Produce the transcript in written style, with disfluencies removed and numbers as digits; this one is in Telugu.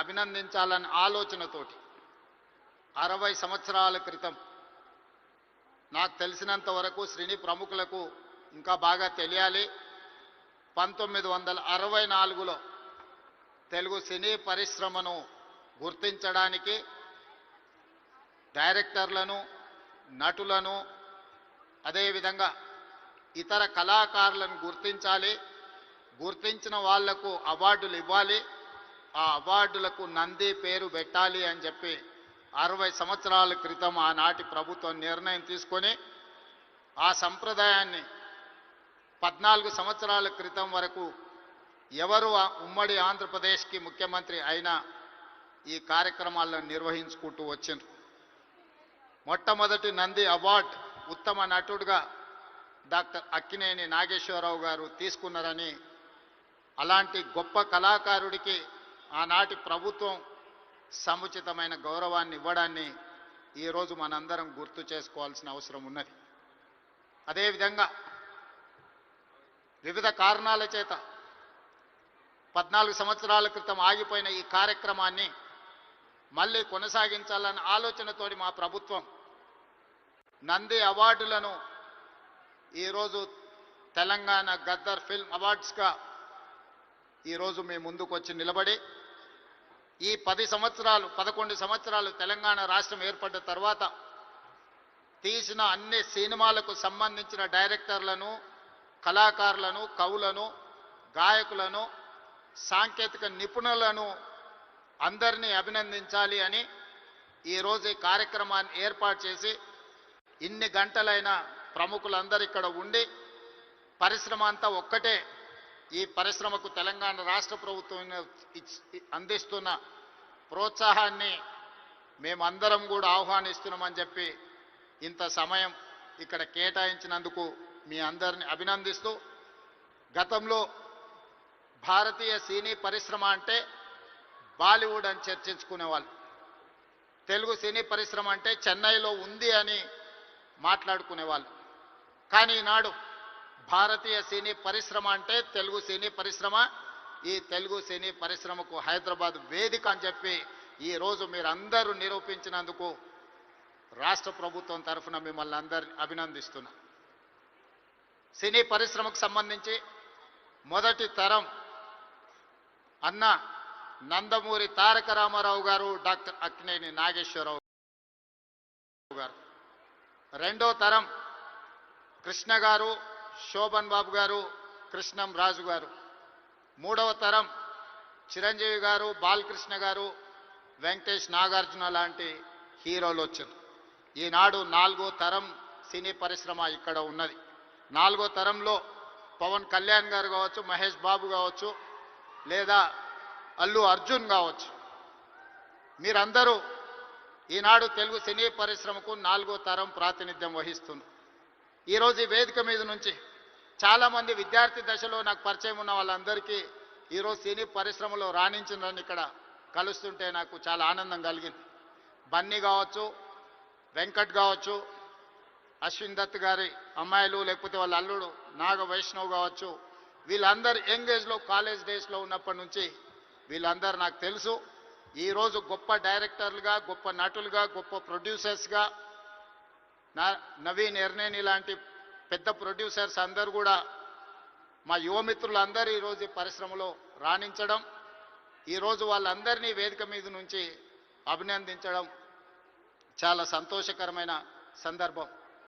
అభినందించాలన్న ఆలోచనతోటి 60 సంవత్సరాల క్రితం నాకు తెలిసినంత వరకు శ్రీని ప్రముఖులకు ఇంకా బాగా తెలియాలి 1964లో తెలుగు సినీ పరిశ్రమను గుర్తించడానికి డైరెక్టర్లను నటులను అదేవిధంగా ఇతర కళాకారులను గుర్తించాలి గుర్తించిన వాళ్లకు అవార్డులు ఇవ్వాలి ఆ అవార్డులకు నంది పేరు పెట్టాలి అని చెప్పి 60 సంవత్సరాల క్రితం ఆనాటి ప్రభుత్వం నిర్ణయం తీసుకొని ఆ సంప్రదాయాన్ని 14 సంవత్సరాల క్రితం వరకు ఎవరు ఉమ్మడి ఆంధ్రప్రదేశ్కి ముఖ్యమంత్రి అయినా ఈ కార్యక్రమాలను నిర్వహించుకుంటూ వచ్చిండ్రు మొట్టమొదటి నంది అవార్డు ఉత్తమ నటుడుగా డాక్టర్ అక్కినేని నాగేశ్వరరావు గారు తీసుకున్నారని అలాంటి గొప్ప కళాకారుడికి ఆనాటి ప్రభుత్వం సముచితమైన గౌరవాన్ని ఇవ్వడాన్ని ఈరోజు మనందరం గుర్తు చేసుకోవాల్సిన అవసరం ఉన్నది అదేవిధంగా వివిధ కారణాల చేత 14 సంవత్సరాల క్రితం ఆగిపోయిన ఈ కార్యక్రమాన్ని మళ్ళీ కొనసాగించాలన్న ఆలోచనతోటి మా ప్రభుత్వం నంది అవార్డులను ఈరోజు తెలంగాణ గద్దర్ ఫిల్మ్ అవార్డ్స్గా ఈరోజు మీ ముందుకు వచ్చి నిలబడి ఈ 11 సంవత్సరాలు తెలంగాణ రాష్ట్రం ఏర్పడ్డ తర్వాత తీసిన అన్ని సినిమాలకు సంబంధించిన డైరెక్టర్లను కళాకారులను కవులను గాయకులను సాంకేతిక నిపుణులను అందరినీ అభినందించాలి అని ఈరోజు ఈ కార్యక్రమాన్ని ఏర్పాటు చేసి ఇన్ని గంటలైన ప్రముఖులందరూ ఇక్కడ ఉండి పరిశ్రమ అంతా ఒక్కటే ఈ పరిశ్రమకు తెలంగాణ రాష్ట్ర ప్రభుత్వం అందిస్తున్న ప్రోత్సాహాన్ని మేమందరం కూడా ఆహ్వానిస్తున్నామని చెప్పి ఇంత సమయం ఇక్కడ కేటాయించినందుకు మీ అందరిని అభినందిస్తూ గతంలో భారతీయ సినీ పరిశ్రమ అంటే బాలీవుడ్ అని చర్చించుకునేవాళ్ళు తెలుగు సినీ పరిశ్రమ అంటే చెన్నైలో ఉంది అని మాట్లాడుకునేవాళ్ళు కానీ ఈనాడు భారతీయ సినీ పరిశ్రమ అంటే తెలుగు సినీ పరిశ్రమ ఈ తెలుగు సినీ పరిశ్రమకు హైదరాబాద్ వేదిక అని చెప్పి ఈరోజు మీరందరూ నిరూపించినందుకు రాష్ట్ర ప్రభుత్వం తరఫున మిమ్మల్ని అందరిని అభినందిస్తున్నా సినీ పరిశ్రమకు సంబంధించి మొదటి తరం అన్న నందమూరి తారక రామారావు గారు డాక్టర్ అక్కినేని నాగేశ్వరరావు గారు రెండో తరం కృష్ణ గారు శోభన్ బాబు గారు కృష్ణం రాజు గారు మూడవ తరం చిరంజీవి గారు బాలకృష్ణ గారు వెంకటేష్ నాగార్జున లాంటి హీరోలు వచ్చారు ఈనాడు 4వ తరం సినీ పరిశ్రమ ఇక్కడ ఉన్నది 4వ తరంలో పవన్ కళ్యాణ్ గారు కావచ్చు మహేష్ బాబు కావచ్చు లేదా అల్లు అర్జున్ కావచ్చు మీరందరూ ఈనాడు తెలుగు సినీ పరిశ్రమకు 4వ తరం ప్రాతినిధ్యం వహిస్తున్నారు ఈరోజు ఈ వేదిక మీద నుంచి చాలామంది విద్యార్థి దశలో నాకు పరిచయం ఉన్న వాళ్ళందరికీ ఈరోజు సినీ పరిశ్రమలో రాణించిందని ఇక్కడ కలుస్తుంటే నాకు చాలా ఆనందం కలిగింది బన్నీ కావచ్చు వెంకట్ కావచ్చు అశ్విన్ దత్ గారి అమ్మాయిలు లేకపోతే వాళ్ళ అల్లుడు నాగ వైష్ణవ్ కావచ్చు వీళ్ళందరూ యంగ్ ఏజ్లో కాలేజ్ డేస్లో ఉన్నప్పటి నుంచి వీళ్ళందరూ నాకు తెలుసు ఈరోజు గొప్ప డైరెక్టర్లుగా గొప్ప నటులుగా గొప్ప ప్రొడ్యూసర్స్గా నవీన్ ఎర్నేని లాంటి పెద్ద ప్రొడ్యూసర్స్ అందరూ కూడా మా యువమిత్రులందరూ ఈరోజు ఈ పరిశ్రమలో రాణించడం ఈరోజు వాళ్ళందరినీ వేదిక మీద నుంచి అభినందించడం చాలా సంతోషకరమైన సందర్భం